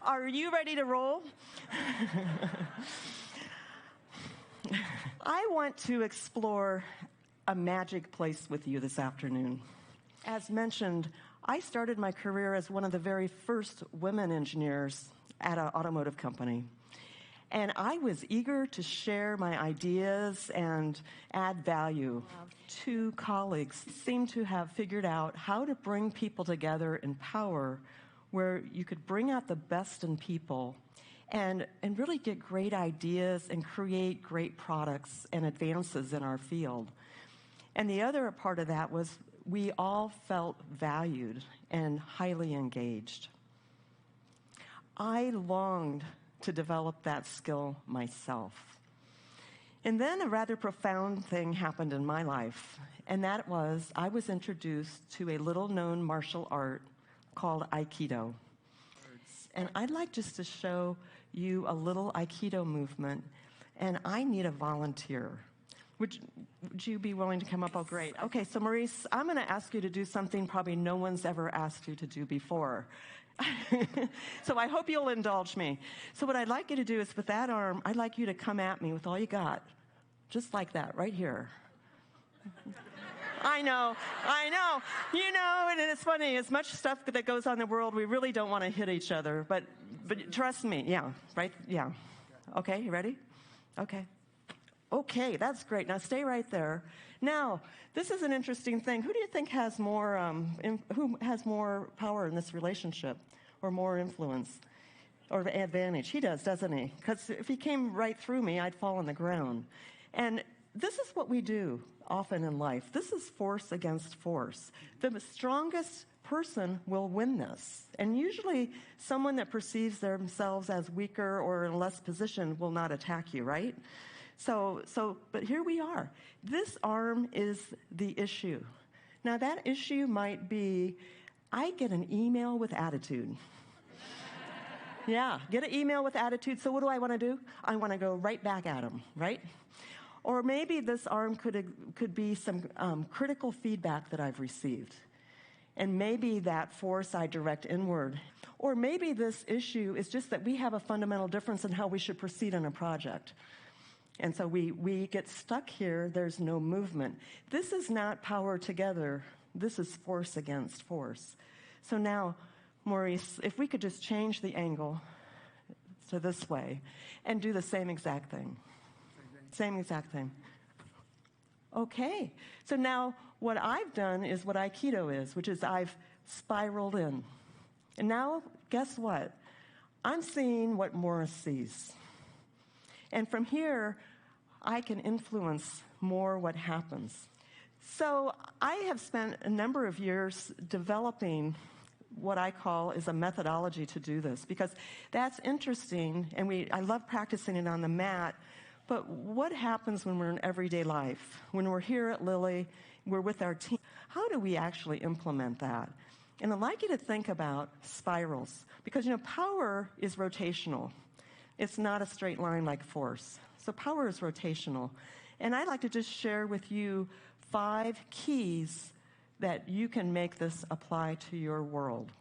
Are you ready to roll? I want to explore a magic place with you this afternoon. As mentioned, I started my career as one of the very first women engineers at an automotive company. And I was eager to share my ideas and add value. 2 colleagues seemed to have figured out how to bring people together in power where you could bring out the best in people and really get great ideas and create great products and advances in our field. And the other part of that was we all felt valued and highly engaged. I longed to develop that skill myself. And then a rather profound thing happened in my life, and that was I was introduced to a little-known martial art called Aikido. And I'd like just to show you a little Aikido movement, and I need a volunteer. Would you be willing to come up? Oh, great. Okay, so Maurice, I'm going to ask you to do something probably no one's ever asked you to do before. So I hope you'll indulge me. So what I'd like you to do is with that arm, I'd like you to come at me with all you got. Just like that, right here. I know. You know, and it's funny, as much stuff that goes on in the world, we really don't want to hit each other. But trust me, yeah, right? Yeah. Okay, you ready? Okay, that's great. Now stay right there. Now, this is an interesting thing. Who do you think has more power in this relationship, or more influence, or advantage? He does, doesn't he? Because if he came right through me, I'd fall on the ground. And this is what we do often in life. This is force against force. The strongest person will win this. And usually someone that perceives themselves as weaker or in less position will not attack you, right? But here we are. This arm is the issue. Now that issue might be, I get an email with attitude. Yeah, get an email with attitude. So what do I want to do? I want to go right back at him, right? Or maybe this arm could be some critical feedback that I've received. And maybe that force I direct inward. Or maybe this issue is just that we have a fundamental difference in how we should proceed in a project. And so we get stuck here. There's no movement. This is not power together. This is force against force. So now, Maurice, if we could just change the angle to this way and do the same exact thing. Same exact thing. Okay. So now what I've done is what Aikido is, which is I've spiraled in. And now, guess what? I'm seeing what Morris sees. And from here, I can influence more what happens. So I have spent a number of years developing what I call is a methodology to do this, because that's interesting, and I love practicing it on the mat. But what happens when we're in everyday life? When we're here at Lilly, we're with our team. How do we actually implement that? And I'd like you to think about spirals, because, power is rotational. It's not a straight line like force. So power is rotational. And I'd like to just share with you 5 keys that you can make this apply to your world.